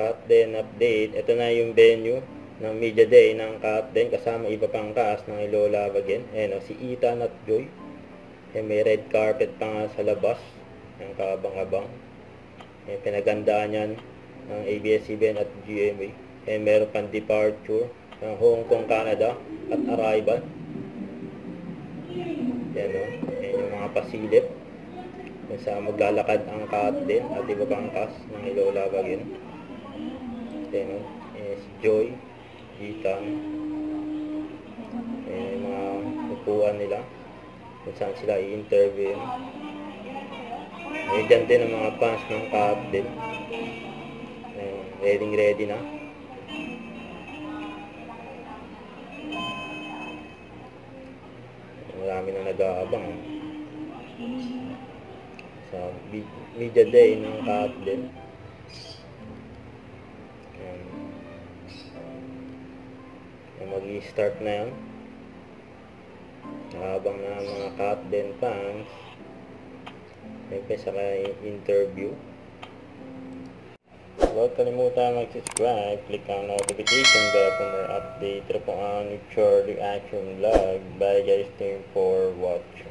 Cut-Den update. Ito na yung venue ng Media Day ng Cut-Den kasama iba pang cast ng Hello Love Again. Ayan, si Ethan at Joy. May red carpet pa nga sa labas. Yung kaabang-abang. Pinagandaan yan ng ABS-CBN at GMA. Meron pang departure ng Hong Kong, Canada at arrival. Yan o. Yan yung mga pasilip kung saan maglalakad ang Cut-Den at iba pang cast ng Hello Love Again. Yan o. Si Joy, Ethan. Yan yung mga upuan nila kung saan sila i-interview. Dyan din ang mga fans ng Cut-Den. Ready na. Marami na nag-aabang sa Media Day ng Cut-Den. Mag-i-start na yan. Nakabang na mga Cut-Den fans. Siyempre sa interview. Huwag kalimutan mag-subscribe. Click ang notification bell for more update. Ito po ang Chor Reaction Vlog. Bye guys, thank you for watching.